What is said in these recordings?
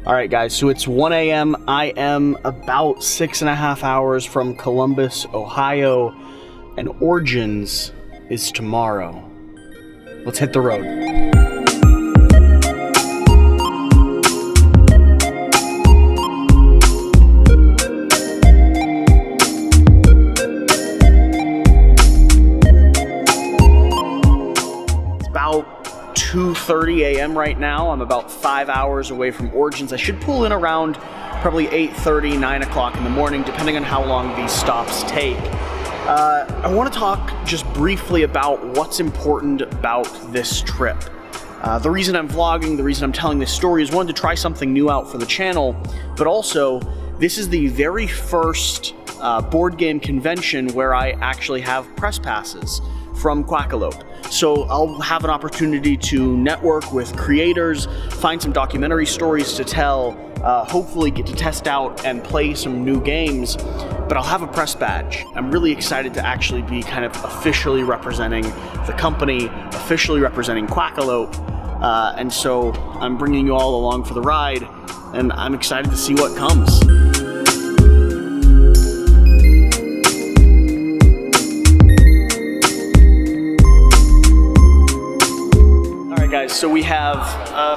All right, guys, so it's 1 a.m. I am about 6.5 hours from Columbus, Ohio, and Origins is tomorrow. Let's hit the road. It's about 2:30 a.m. right now. I'm about 5 hours away from Origins. I should pull in around probably 8:30, 9 o'clock in the morning, depending on how long these stops take. I want to talk just briefly about what's important about this trip. The reason I'm vlogging, the reason I'm telling this story is one, to try something new out for the channel, but also this is the very first board game convention where I actually have press passes from Quackalope. So I'll have an opportunity to network with creators, find some documentary stories to tell, hopefully get to test out and play some new games, but I'll have a press badge. I'm really excited to actually be kind of officially representing the company, officially representing Quackalope, and so I'm bringing you all along for the ride, and I'm excited to see what comes. Guys, so we have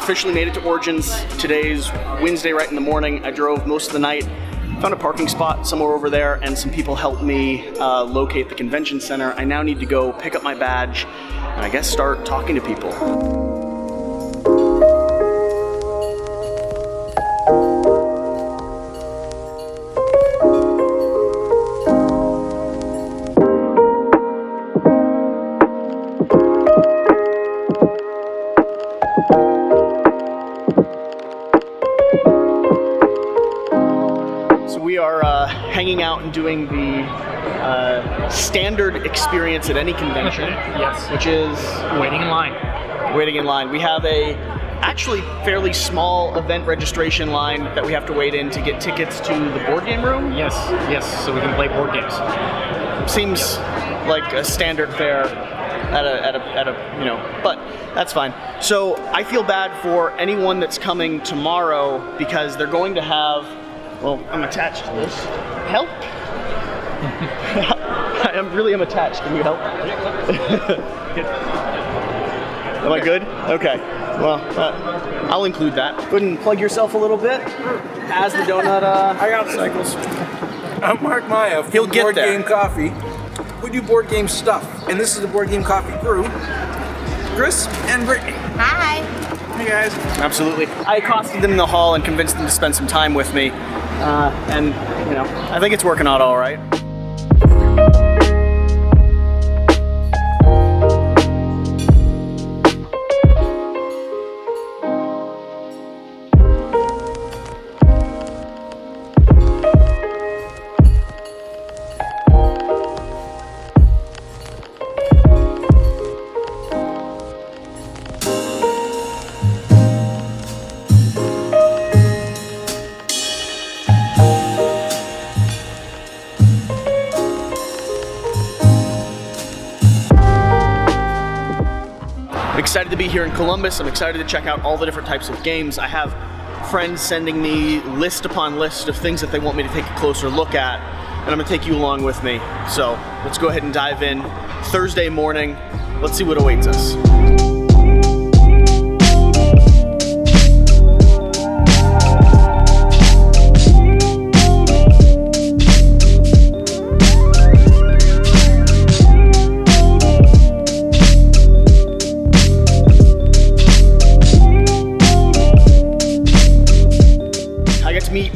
officially made it to Origins. Today's Wednesday right in the morning. I drove most of the night, found a parking spot somewhere over there, and some people helped me locate the convention center. I now need to go pick up my badge and I guess start talking to people. We are hanging out and doing the standard experience at any convention. Yes. Which is waiting in line. Waiting in line. We have a actually fairly small event registration line that we have to wait in to get tickets to the board game room. Yes, so we can play board games. Seems like a standard fare at a you know, but that's fine. So I feel bad for anyone that's coming tomorrow because they're going to have, well, I'm attached to this. Help? I am attached. Can you help? Am I good? Okay. Well, I'll include that. Go ahead and plug yourself a little bit as the donut. I got cycles. I'm Mark Maya from Board Game Coffee. We do board game stuff, and this is the Board Game Coffee crew. Chris and Brittany. Hi. Hey guys. Absolutely. I accosted them in the hall and convinced them to spend some time with me. And, you know, I think it's working out all right. Excited to be here in Columbus. I'm excited to check out all the different types of games. I have friends sending me list upon list of things that they want me to take a closer look at, and I'm gonna take you along with me. So let's go ahead and dive in. Thursday morning, let's see what awaits us.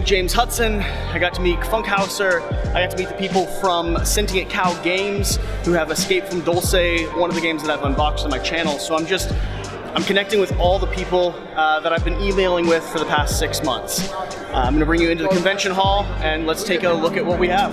James Hudson, I got to meet Funkhauser, I got to meet the people from Sentient Cow Games who have Escape from Dulce, one of the games that I've unboxed on my channel. So I'm connecting with all the people that I've been emailing with for the past 6 months. I'm gonna bring you into the convention hall and let's take a look at what we have.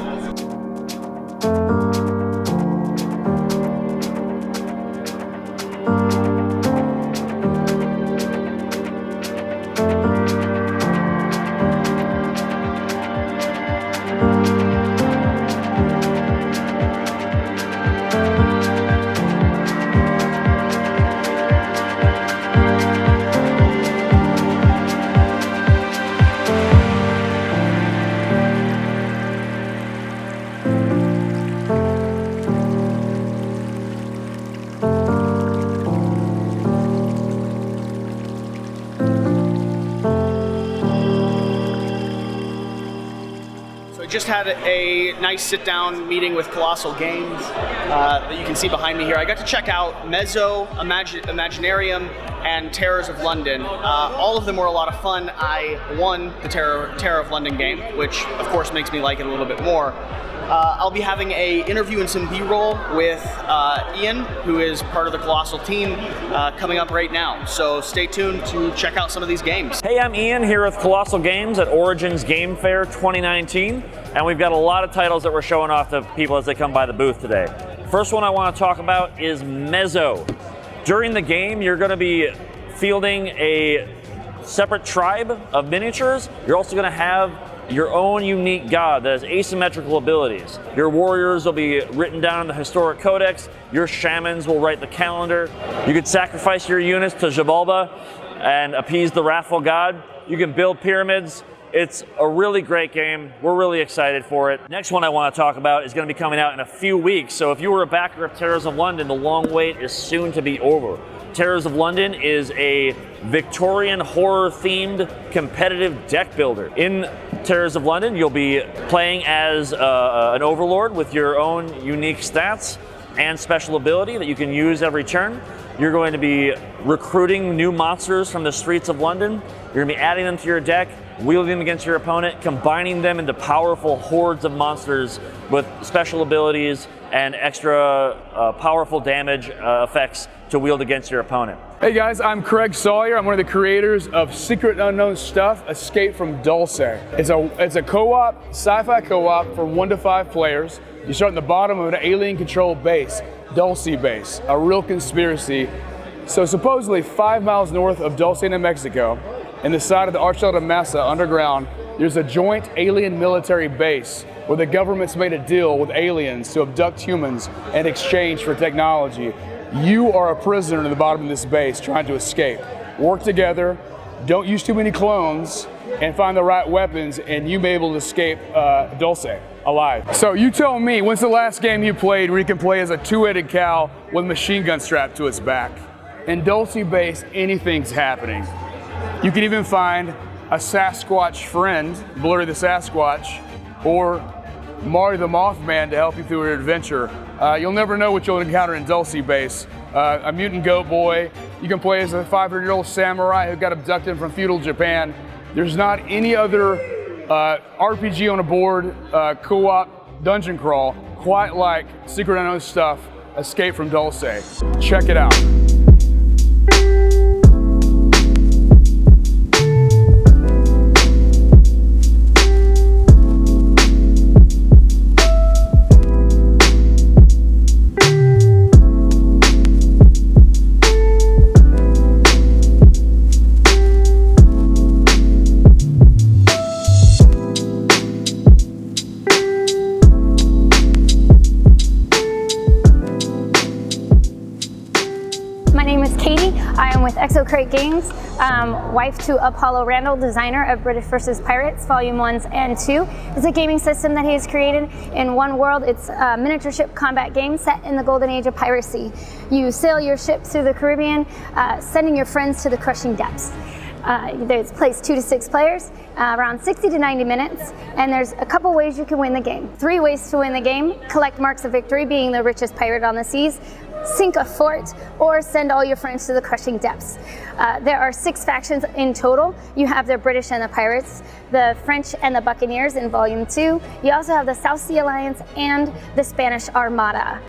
just had a nice sit-down meeting with Colossal Games that you can see behind me here. I got to check out Mezzo, Imaginarium, and Terrors of London. All of them were a lot of fun. I won the Terror of London game, which of course makes me like it a little bit more. I'll be having an interview and some B-roll with Ian, who is part of the Colossal team, coming up right now. So stay tuned to check out some of these games. Hey, I'm Ian here with Colossal Games at Originsgamefair 2019, and we've got a lot of titles that we're showing off to people as they come by the booth today. First one I want to talk about is Mezzo. During the game, you're going to be fielding a separate tribe of miniatures. You're also going to have your own unique god that has asymmetrical abilities. Your warriors will be written down in the historic codex. Your shamans will write the calendar. You could sacrifice your units to Xibalba and appease the wrathful god. You can build pyramids. It's a really great game. We're really excited for it. Next one I want to talk about is going to be coming out in a few weeks. So if you were a backer of Terrors of London, the long wait is soon to be over. Terrors of London is a Victorian horror-themed competitive deck builder. In Terrors of London, you'll be playing as an overlord with your own unique stats and special ability that you can use every turn. You're going to be recruiting new monsters from the streets of London. You're going to be adding them to your deck, wielding them against your opponent, combining them into powerful hordes of monsters with special abilities and extra powerful damage effects to wield against your opponent. Hey guys, I'm Craig Sawyer. I'm one of the creators of Secret Unknown Stuff, Escape from Dulce. It's a co-op, sci-fi co-op for 1 to 5 players. You start in the bottom of an alien-controlled base, Dulce base, a real conspiracy. So supposedly 5 miles north of Dulce, New Mexico, in the side of the Archel de Mesa underground, there's a joint alien military base where the government's made a deal with aliens to abduct humans in exchange for technology. You are a prisoner in the bottom of this base trying to escape. Work together, don't use too many clones, and find the right weapons, and you may be able to escape Dulce alive. So you tell me, when's the last game you played where you can play as a two-headed cow with a machine gun strapped to its back? In Dulce base, anything's happening. You can even find a Sasquatch friend, Blurry the Sasquatch, or Marty the Mothman to help you through your adventure. You'll never know what you'll encounter in Dulce base. A mutant goat boy. You can play as a 500-year-old samurai who got abducted from feudal Japan. There's not any other RPG on a board, co-op dungeon crawl quite like Secret Unknown Stuff, Escape from Dulce. Check it out. Crate Games, wife to Apollo Randall, designer of British vs. Pirates Volume 1 and 2. It's a gaming system that he has created in one world. It's a miniature ship combat game set in the golden age of piracy. You sail your ship through the Caribbean, sending your friends to the crushing depths. There's plays 2 to 6 players, around 60 to 90 minutes, and there's a couple ways you can win the game. 3 ways to win the game: collect marks of victory, being the richest pirate on the seas, sink a fort, or send all your friends to the crushing depths. There are 6 factions in total. You have the British and the Pirates, the French and the Buccaneers in Volume 2. You also have the South Sea Alliance and the Spanish Armada.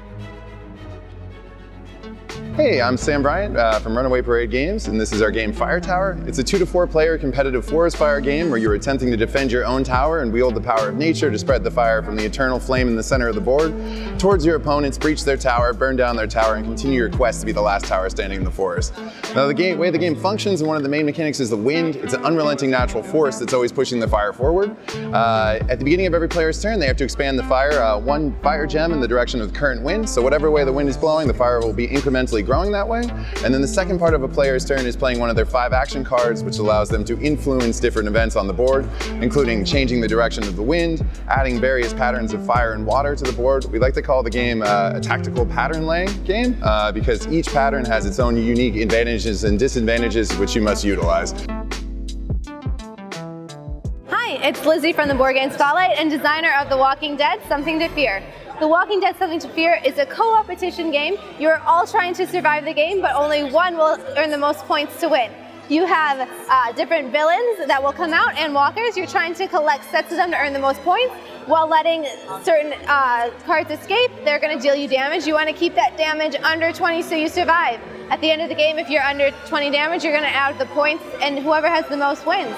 Hey, I'm Sam Bryant from Runaway Parade Games, and this is our game Fire Tower. It's a 2 to 4 player competitive forest fire game where you're attempting to defend your own tower and wield the power of nature to spread the fire from the eternal flame in the center of the board towards your opponents, breach their tower, burn down their tower, and continue your quest to be the last tower standing in the forest. Now, the way the game functions, and one of the main mechanics is the wind. It's an unrelenting natural force that's always pushing the fire forward. At the beginning of every player's turn, they have to expand the fire 1 fire gem in the direction of the current wind. So whatever way the wind is blowing, the fire will be incrementally growing that way. And then the second part of a player's turn is playing one of their 5 action cards, which allows them to influence different events on the board, including changing the direction of the wind, adding various patterns of fire and water to the board. We like to call the game a tactical pattern laying game because each pattern has its own unique advantages and disadvantages which you must utilize. Hi, Hi, it's Lizzie from the Board Game Spotlight and designer of The Walking Dead, Something to Fear. The Walking Dead Something to Fear is a co-opetition game. You're all trying to survive the game, but only one will earn the most points to win. You have different villains that will come out and walkers. You're trying to collect sets of them to earn the most points while letting certain cards escape. They're going to deal you damage. You want to keep that damage under 20 so you survive. At the end of the game, if you're under 20 damage, you're going to add the points, and whoever has the most wins.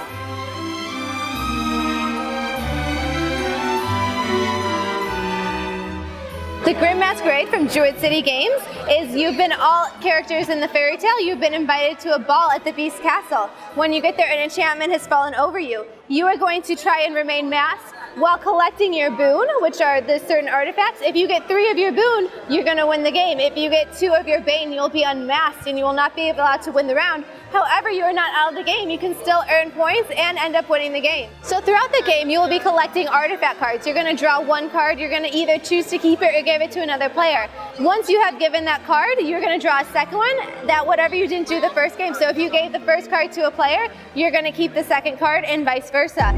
The Grim Masquerade from Druid City Games is you've been all characters in the fairy tale. You've been invited to a ball at the Beast Castle. When you get there, an enchantment has fallen over you. You are going to try and remain masked while collecting your boon, which are the certain artifacts. If you get 3 of your boon, you're going to win the game. If you get 2 of your bane, you'll be unmasked and you will not be allowed to win the round. However, you are not out of the game. You can still earn points and end up winning the game. So throughout the game, you will be collecting artifact cards. You're going to draw 1 card. You're going to either choose to keep it or give it to another player. Once you have given that card, you're going to draw a second one, that whatever you didn't do the first game. So if you gave the first card to a player, you're going to keep the second card and vice versa.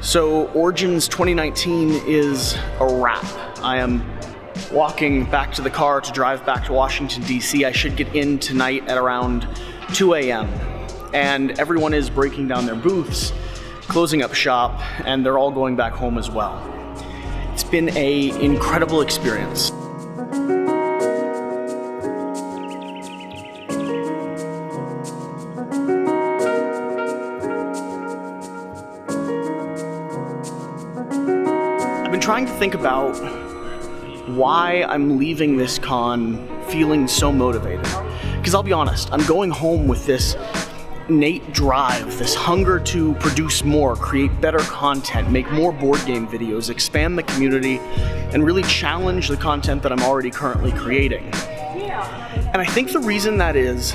So Origins 2019 is a wrap. I am walking back to the car to drive back to Washington, D.C. I should get in tonight at around 2 a.m. And everyone is breaking down their booths, closing up shop, and they're all going back home as well. It's been an incredible experience. I've been trying to think about why I'm leaving this con feeling so motivated. Because I'll be honest, I'm going home with this innate drive, this hunger to produce more, create better content, make more board game videos, expand the community, and really challenge the content that I'm already currently creating. And I think the reason that is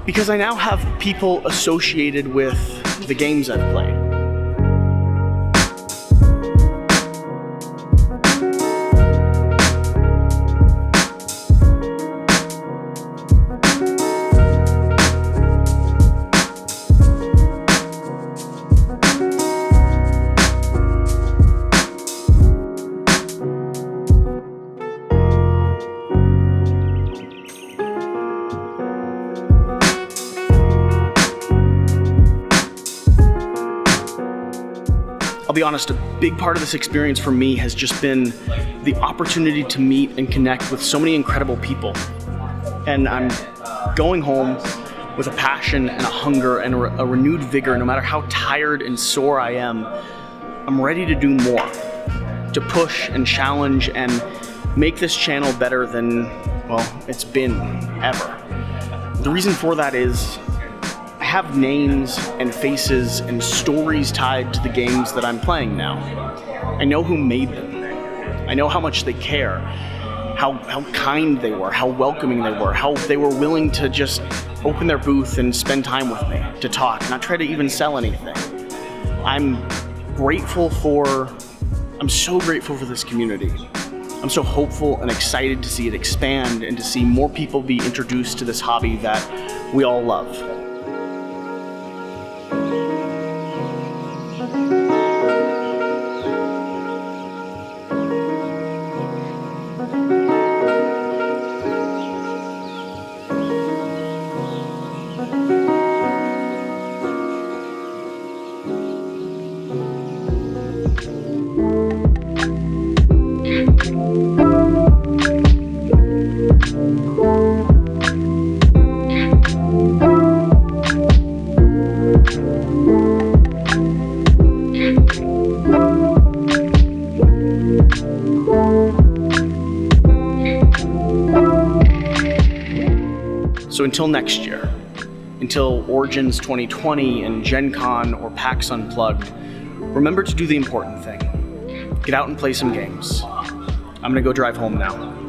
because I now have people associated with the games I've played. I'll be honest, a big part of this experience for me has just been the opportunity to meet and connect with so many incredible people. And I'm going home with a passion and a hunger and a renewed vigor. No matter how tired and sore I am, I'm ready to do more, to push and challenge and make this channel better than, well, it's been ever. The reason for that is I have names and faces and stories tied to the games that I'm playing now. I know who made them. I know how much they care, how kind they were, how welcoming they were, how they were willing to just open their booth and spend time with me, to talk, not try to even sell anything. I'm so grateful for this community. I'm so hopeful and excited to see it expand and to see more people be introduced to this hobby that we all love. So until next year, until Origins 2020 and Gen Con or PAX Unplugged, remember to do the important thing. Get out and play some games. I'm gonna go drive home now.